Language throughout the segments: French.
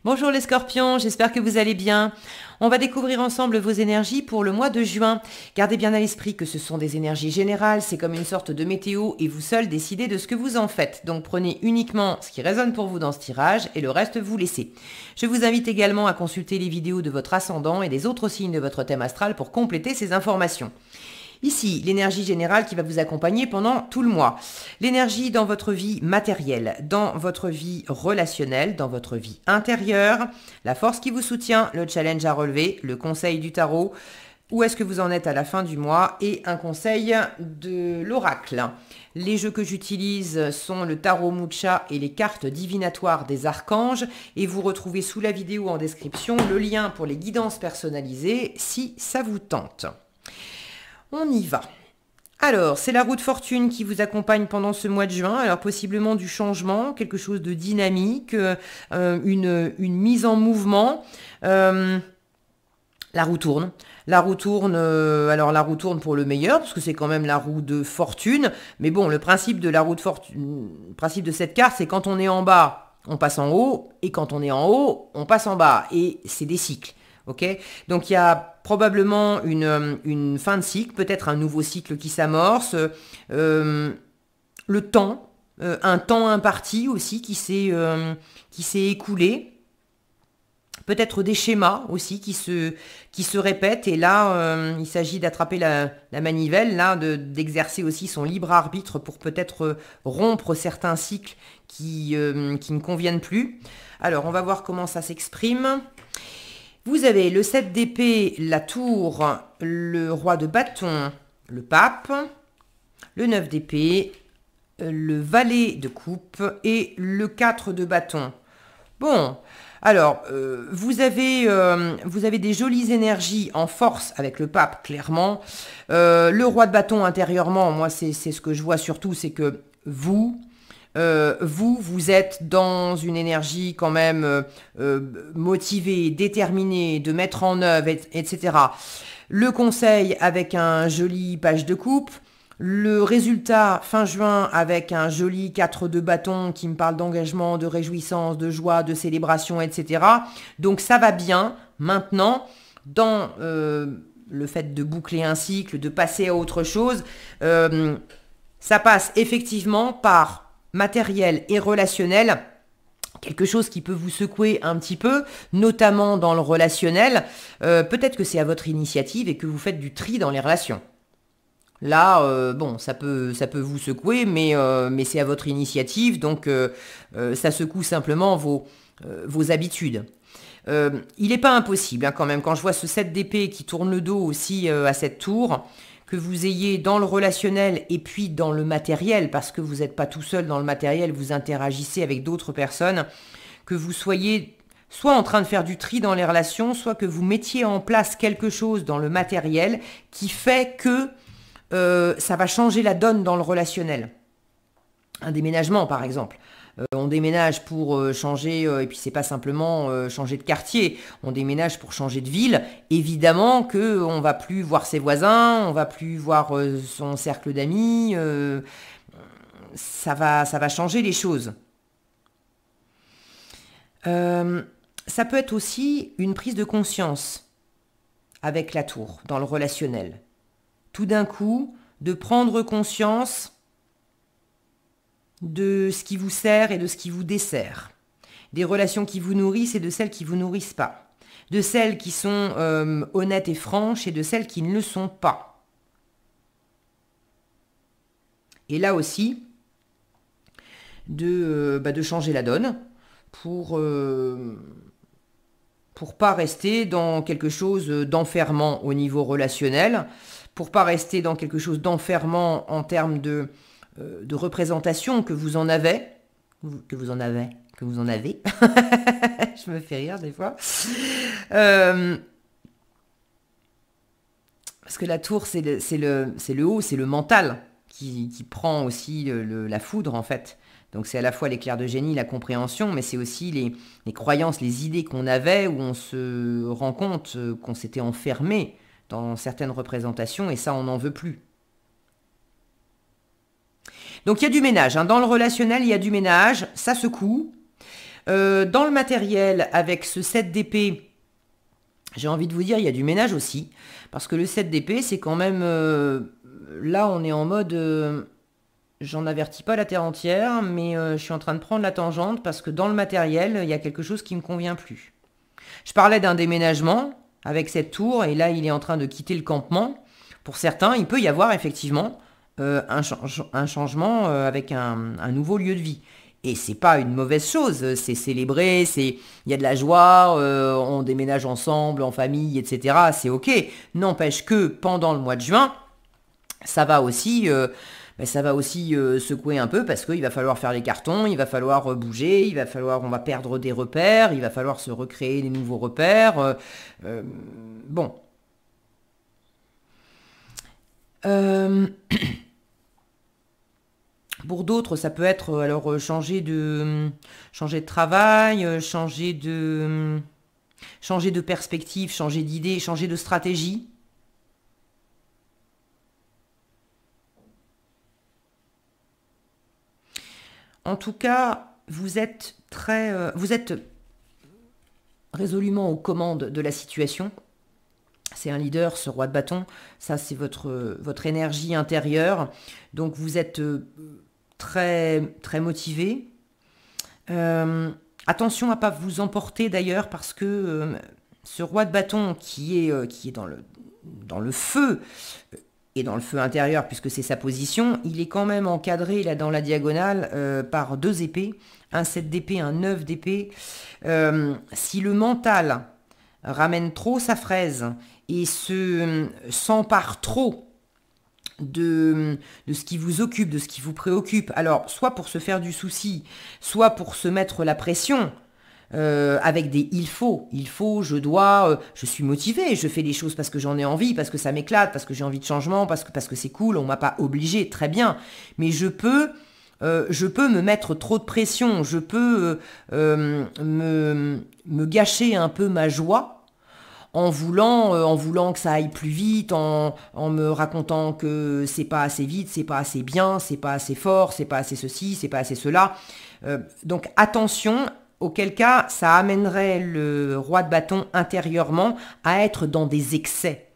Bonjour les scorpions, j'espère que vous allez bien. On va découvrir ensemble vos énergies pour le mois de juin. Gardez bien à l'esprit que ce sont des énergies générales, c'est comme une sorte de météo et vous seul décidez de ce que vous en faites. Donc prenez uniquement ce qui résonne pour vous dans ce tirage et le reste vous laissez. Je vous invite également à consulter les vidéos de votre ascendant et des autres signes de votre thème astral pour compléter ces informations. Ici, l'énergie générale qui va vous accompagner pendant tout le mois. L'énergie dans votre vie matérielle, dans votre vie relationnelle, dans votre vie intérieure, la force qui vous soutient, le challenge à relever, le conseil du tarot, où est-ce que vous en êtes à la fin du mois et un conseil de l'oracle. Les jeux que j'utilise sont le tarot Mucha et les cartes divinatoires des archanges et vous retrouvez sous la vidéo en description le lien pour les guidances personnalisées si ça vous tente. On y va. Alors, c'est la roue de fortune qui vous accompagne pendant ce mois de juin. Alors, possiblement du changement, quelque chose de dynamique, une mise en mouvement. La roue tourne. La roue tourne, alors la roue tourne pour le meilleur, parce que c'est quand même la roue de fortune. Mais bon, le principe de la roue de fortune, le principe de cette carte, c'est quand on est en bas, on passe en haut. Et quand on est en haut, on passe en bas. Et c'est des cycles. Okay, donc il y a probablement une fin de cycle, peut-être un nouveau cycle qui s'amorce, le temps, un temps imparti aussi qui s'est écoulé, peut-être des schémas aussi qui se répètent, et là il s'agit d'attraper la manivelle, là, d'exercer aussi son libre arbitre pour peut-être rompre certains cycles qui ne conviennent plus. Alors on va voir comment ça s'exprime. Vous avez le 7 d'épée, la tour, le roi de bâton, le pape, le 9 d'épée, le valet de coupe et le 4 de bâton. Bon, alors, vous avez des jolies énergies en force avec le pape, clairement. Le roi de bâton intérieurement, moi, c'est ce que je vois surtout, c'est que vous êtes dans une énergie quand même motivée, déterminée, de mettre en œuvre, etc. Le conseil avec un joli page de coupe. Le résultat fin juin avec un joli 4 de bâton qui me parle d'engagement, de réjouissance, de joie, de célébration, etc. Donc ça va bien. Maintenant, dans le fait de boucler un cycle, de passer à autre chose, ça passe effectivement par matériel et relationnel, quelque chose qui peut vous secouer un petit peu, notamment dans le relationnel. Peut-être que c'est à votre initiative et que vous faites du tri dans les relations. Là, bon, ça peut vous secouer, mais c'est à votre initiative, donc ça secoue simplement vos habitudes. Il n'est pas impossible, hein, quand même, quand je vois ce 7 d'épée qui tourne le dos aussi à cette tour, que vous ayez dans le relationnel et puis dans le matériel, parce que vous n'êtes pas tout seul dans le matériel, vous interagissez avec d'autres personnes, que vous soyez soit en train de faire du tri dans les relations, soit que vous mettiez en place quelque chose dans le matériel qui fait que ça va changer la donne dans le relationnel. Un déménagement, par exemple. On déménage pour changer, et puis c'est pas simplement changer de quartier, on déménage pour changer de ville. Évidemment qu'on va plus voir ses voisins, on va plus voir son cercle d'amis, ça va changer les choses. Ça peut être aussi une prise de conscience avec la tour, dans le relationnel. Tout d'un coup, de prendre conscience de ce qui vous sert et de ce qui vous dessert, des relations qui vous nourrissent et de celles qui vous nourrissent pas, de celles qui sont honnêtes et franches et de celles qui ne le sont pas. Et là aussi, de changer la donne pour pas rester dans quelque chose d'enfermant au niveau relationnel, pour pas rester dans quelque chose d'enfermant en termes de représentation que vous en avez, je me fais rire des fois, parce que la tour c'est le haut, c'est le mental qui prend aussi la foudre en fait. Donc c'est à la fois l'éclair de génie, la compréhension, mais c'est aussi les croyances, les idées qu'on avait, où on se rend compte qu'on s'était enfermé dans certaines représentations, et ça on n'en veut plus. Donc il y a du ménage, hein. Dans le relationnel, il y a du ménage, ça secoue. Dans le matériel, avec ce 7 d'épée, j'ai envie de vous dire, il y a du ménage aussi. Parce que le 7 d'épée, c'est quand même... là, on est en mode... j'en avertis pas la terre entière, mais je suis en train de prendre la tangente parce que dans le matériel, il y a quelque chose qui me convient plus. Je parlais d'un déménagement avec cette tour, et là, il est en train de quitter le campement. Pour certains, il peut y avoir effectivement un changement avec un nouveau lieu de vie. Et c'est pas une mauvaise chose, c'est célébré, il y a de la joie, on déménage ensemble, en famille, etc. C'est ok. N'empêche que pendant le mois de juin, ça va aussi, secouer un peu parce qu'il va falloir faire les cartons, il va falloir bouger, on va perdre des repères, il va falloir se recréer des nouveaux repères. Bon. Pour d'autres, ça peut être alors changer de travail, changer de perspective, changer d'idée, changer de stratégie. En tout cas, vous êtes résolument aux commandes de la situation. C'est un leader, ce roi de bâton. Ça, c'est votre énergie intérieure. Donc, vous êtes très, très motivé. Attention à ne pas vous emporter d'ailleurs, parce que ce roi de bâton qui est dans le feu, et dans le feu intérieur, puisque c'est sa position, il est quand même encadré là dans la diagonale par 2 épées, un 7 d'épée, un 9 d'épée. Si le mental ramène trop sa fraise et s'empare trop de ce qui vous occupe, de ce qui vous préoccupe, alors soit pour se faire du souci, soit pour se mettre la pression, avec des il faut, je dois, je suis motivé, je fais des choses parce que j'en ai envie, parce que ça m'éclate, parce que j'ai envie de changement, parce que c'est cool, on m'a pas obligé, très bien, mais je peux me mettre trop de pression, je peux me gâcher un peu ma joie en voulant que ça aille plus vite, en me racontant que c'est pas assez vite, c'est pas assez bien, c'est pas assez fort, c'est pas assez ceci, c'est pas assez cela. Donc attention, auquel cas ça amènerait le roi de bâton intérieurement à être dans des excès.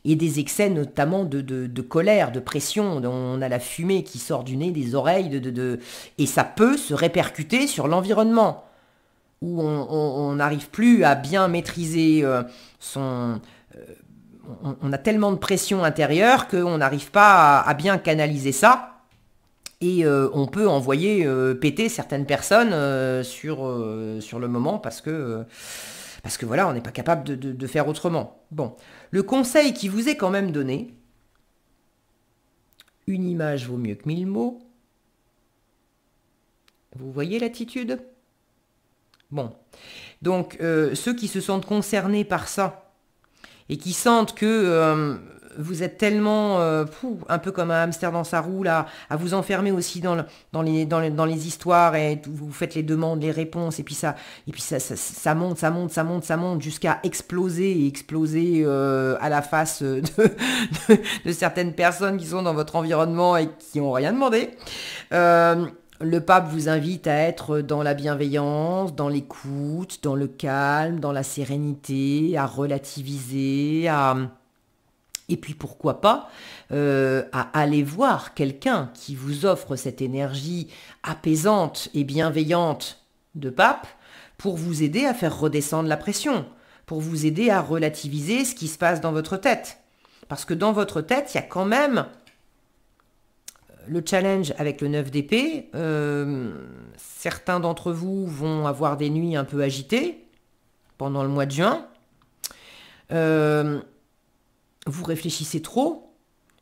Et des excès notamment de colère, de pression. On a la fumée qui sort du nez, des oreilles, et ça peut se répercuter sur l'environnement, où on n'arrive plus à bien maîtriser on a tellement de pression intérieure qu'on n'arrive pas à bien canaliser ça. Et on peut envoyer péter certaines personnes sur le moment parce que voilà, on n'est pas capable de faire autrement. Bon, le conseil qui vous est quand même donné, une image vaut mieux que 1000 mots. Vous voyez l'attitude ? Bon, donc ceux qui se sentent concernés par ça et qui sentent que vous êtes tellement un peu comme un hamster dans sa roue là, à vous enfermer aussi dans les histoires, et vous faites les demandes, les réponses, et puis ça monte jusqu'à exploser à la face de certaines personnes qui sont dans votre environnement et qui n'ont rien demandé. Le pape vous invite à être dans la bienveillance, dans l'écoute, dans le calme, dans la sérénité, à relativiser, et puis pourquoi pas à aller voir quelqu'un qui vous offre cette énergie apaisante et bienveillante de pape pour vous aider à faire redescendre la pression, pour vous aider à relativiser ce qui se passe dans votre tête. Parce que dans votre tête, il y a quand même le challenge avec le 9 d'épée. Certains d'entre vous vont avoir des nuits un peu agitées pendant le mois de juin. Vous réfléchissez trop,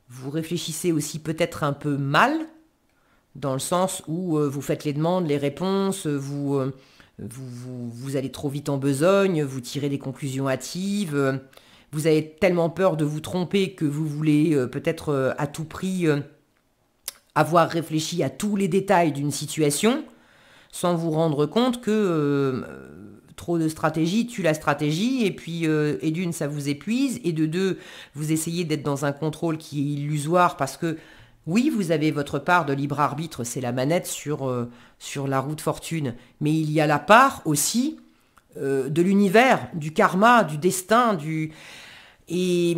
vous réfléchissez aussi peut-être un peu mal, dans le sens où vous faites les demandes, les réponses, vous allez trop vite en besogne, vous tirez des conclusions hâtives, vous avez tellement peur de vous tromper que vous voulez peut-être à tout prix avoir réfléchi à tous les détails d'une situation, sans vous rendre compte que trop de stratégie tue la stratégie, et puis et d'une, ça vous épuise, et de deux, vous essayez d'être dans un contrôle qui est illusoire parce que Oui, vous avez votre part de libre arbitre, c'est la manette sur la roue de fortune. Mais il y a la part aussi de l'univers, du karma, du destin, et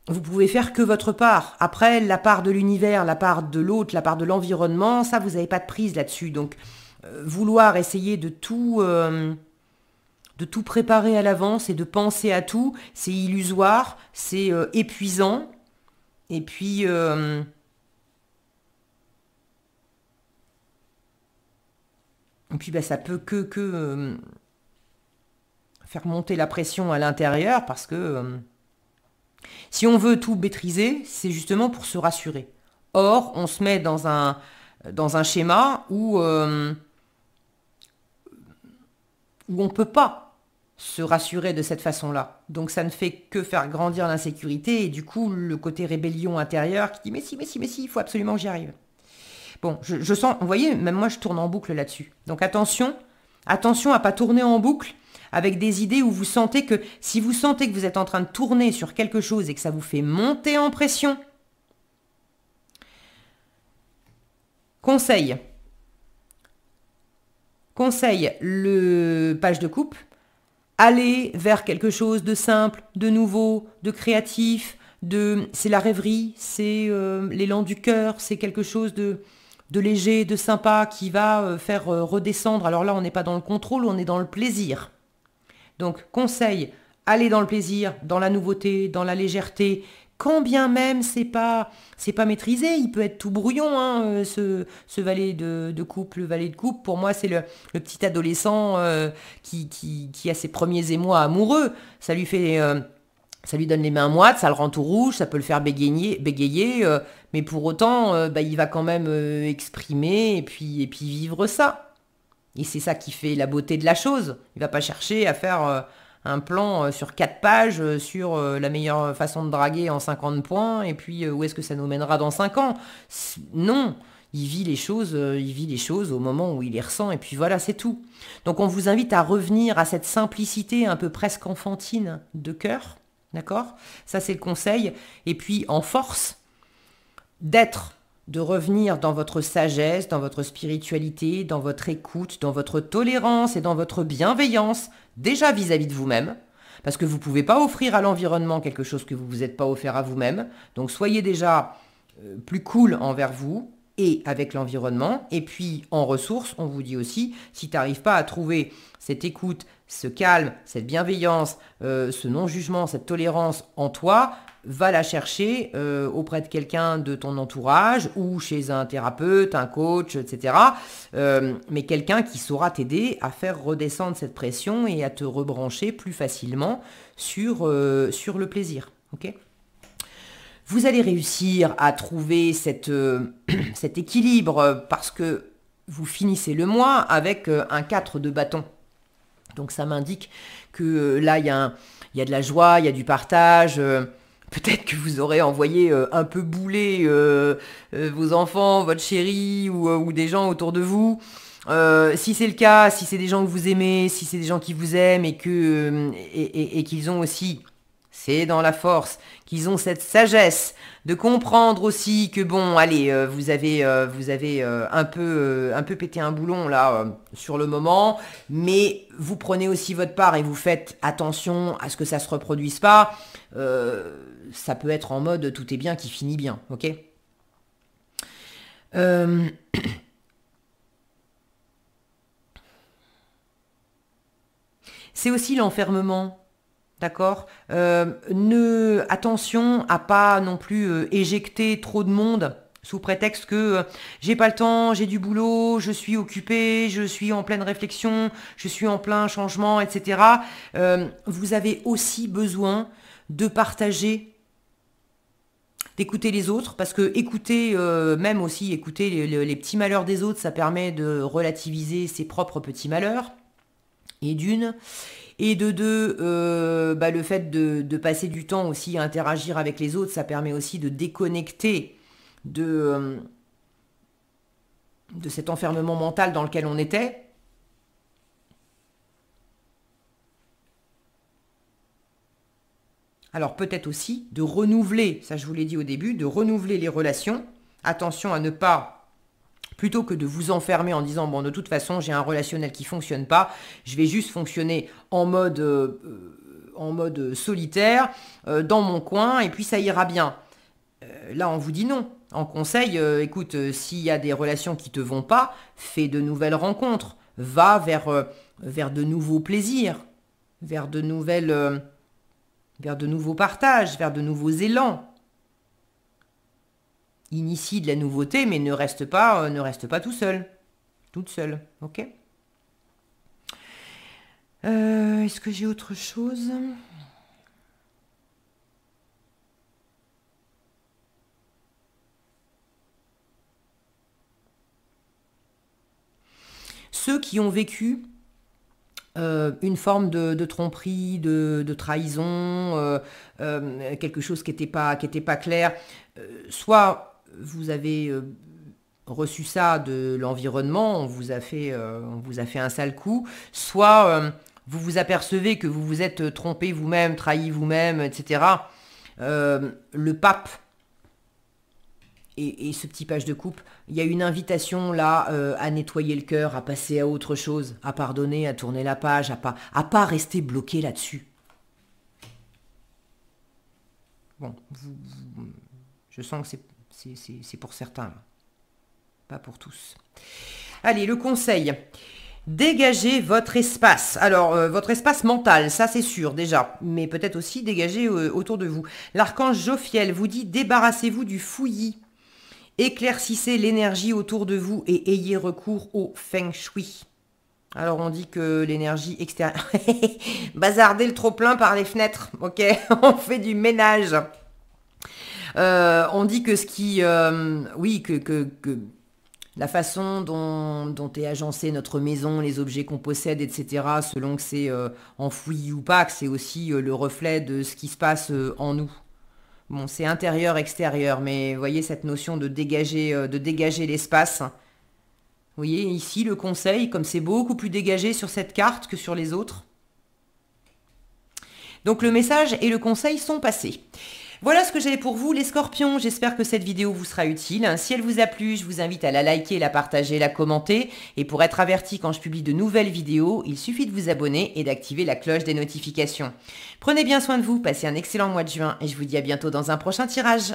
vous pouvez faire que votre part. Après, la part de l'univers, la part de l'autre, la part de l'environnement, ça, vous n'avez pas de prise là-dessus. Donc, vouloir essayer de tout préparer à l'avance et de penser à tout, c'est illusoire, c'est épuisant. Et puis, bah, ça peut que faire monter la pression à l'intérieur parce que si on veut tout maîtriser, c'est justement pour se rassurer. Or, on se met dans un schéma où on ne peut pas se rassurer de cette façon-là. Donc ça ne fait que faire grandir l'insécurité et du coup le côté rébellion intérieure qui dit mais si, mais si, mais si, il faut absolument que j'y arrive. Bon, je sens, vous voyez, même moi je tourne en boucle là-dessus. Donc attention à pas tourner en boucle avec des idées où vous sentez que, si vous sentez que vous êtes en train de tourner sur quelque chose et que ça vous fait monter en pression, conseil, le page de coupe, allez vers quelque chose de simple, de nouveau, de créatif, c'est la rêverie, c'est l'élan du cœur, c'est quelque chose de léger, de sympa qui va faire redescendre. Alors là, on n'est pas dans le contrôle, on est dans le plaisir. Donc, conseil, allez dans le plaisir, dans la nouveauté, dans la légèreté, quand bien même c'est pas maîtrisé, il peut être tout brouillon, hein, ce valet de coupe, le valet de coupe. Pour moi, c'est le petit adolescent qui a ses premiers émois amoureux. Ça lui donne les mains moites, ça le rend tout rouge, ça peut le faire bégayer, mais pour autant, il va quand même exprimer et puis vivre ça. Et c'est ça qui fait la beauté de la chose. Il va pas chercher à faire un plan sur 4 pages sur la meilleure façon de draguer en 50 points et puis où est-ce que ça nous mènera dans 5 ans. Non, il vit les choses au moment où il les ressent et puis voilà, c'est tout. Donc on vous invite à revenir à cette simplicité un peu presque enfantine de cœur, d'accord? Ça c'est le conseil. Et puis en force de revenir dans votre sagesse, dans votre spiritualité, dans votre écoute, dans votre tolérance et dans votre bienveillance, déjà vis-à-vis de vous-même, parce que vous ne pouvez pas offrir à l'environnement quelque chose que vous ne vous êtes pas offert à vous-même. Donc soyez déjà plus cool envers vous et avec l'environnement. Et puis en ressources, on vous dit aussi, si tu n'arrives pas à trouver cette écoute, ce calme, cette bienveillance, ce non-jugement, cette tolérance en toi, va la chercher auprès de quelqu'un de ton entourage ou chez un thérapeute, un coach, etc. Mais quelqu'un qui saura t'aider à faire redescendre cette pression et à te rebrancher plus facilement sur le plaisir. Ok ? Vous allez réussir à trouver cet équilibre parce que vous finissez le mois avec un 4 de bâton. Donc ça m'indique que là, il y a de la joie, il y a du partage. Peut-être que vous aurez envoyé un peu bouler vos enfants, votre chéri ou des gens autour de vous. Si c'est le cas, si c'est des gens que vous aimez, si c'est des gens qui vous aiment et qu'ils ont aussi, c'est dans la force, qu'ils ont cette sagesse de comprendre aussi que bon, allez, vous avez un peu pété un boulon là sur le moment, mais vous prenez aussi votre part et vous faites attention à ce que ça se reproduise pas. Ça peut être en mode tout est bien qui finit bien, ok ? C'est aussi l'enfermement. D'accord. Attention à pas non plus éjecter trop de monde sous prétexte que j'ai pas le temps, j'ai du boulot, je suis occupé, je suis en pleine réflexion, je suis en plein changement, etc. Vous avez aussi besoin de partager, d'écouter les autres, parce que écouter les petits malheurs des autres, ça permet de relativiser ses propres petits malheurs. Et de deux, le fait de passer du temps aussi à interagir avec les autres, ça permet aussi de déconnecter de cet enfermement mental dans lequel on était. Alors peut-être aussi de renouveler, ça je vous l'ai dit au début, de renouveler les relations Attention à ne pas, plutôt que de vous enfermer en disant, bon, de toute façon, j'ai un relationnel qui ne fonctionne pas, je vais juste fonctionner en mode solitaire, dans mon coin, et puis ça ira bien. Là, on vous dit non. En conseil, écoute, s'il y a des relations qui te vont pas, fais de nouvelles rencontres. Va vers de nouveaux plaisirs, vers de nouveaux partages, vers de nouveaux élans. Initie de la nouveauté, mais ne reste pas tout seul. Toute seule, ok? Est-ce que j'ai autre chose ? Ceux qui ont vécu une forme de tromperie, de trahison, quelque chose qui n'était pas clair, soit vous avez reçu ça de l'environnement, on vous a fait un sale coup, soit vous vous apercevez que vous vous êtes trompé vous-même, trahi vous-même, etc. Le pape et ce petit page de coupe, il y a une invitation là à nettoyer le cœur, à passer à autre chose, à pardonner, à tourner la page, à pas rester bloqué là-dessus. Bon, je sens que c'est pour certains, là. Pas pour tous. Allez, le conseil. Dégagez votre espace. Alors, votre espace mental, ça c'est sûr déjà, mais peut-être aussi dégager autour de vous. L'archange Jophiel vous dit, débarrassez-vous du fouillis. Éclaircissez l'énergie autour de vous et ayez recours au Feng Shui. Alors on dit que l'énergie extérieure... Bazarder le trop-plein par les fenêtres, ok. On fait du ménage. On dit que ce qui... oui, que la façon dont est agencée notre maison, les objets qu'on possède, etc., selon que c'est enfoui ou pas, que c'est aussi le reflet de ce qui se passe en nous. Bon, c'est intérieur-extérieur, mais vous voyez cette notion de dégager l'espace. Vous voyez, ici, le conseil, comme c'est beaucoup plus dégagé sur cette carte que sur les autres. Donc, le message et le conseil sont passés. Voilà ce que j'avais pour vous, les scorpions. J'espère que cette vidéo vous sera utile. Si elle vous a plu, je vous invite à la liker, la partager, la commenter. Et pour être averti quand je publie de nouvelles vidéos, il suffit de vous abonner et d'activer la cloche des notifications. Prenez bien soin de vous, passez un excellent mois de juin et je vous dis à bientôt dans un prochain tirage.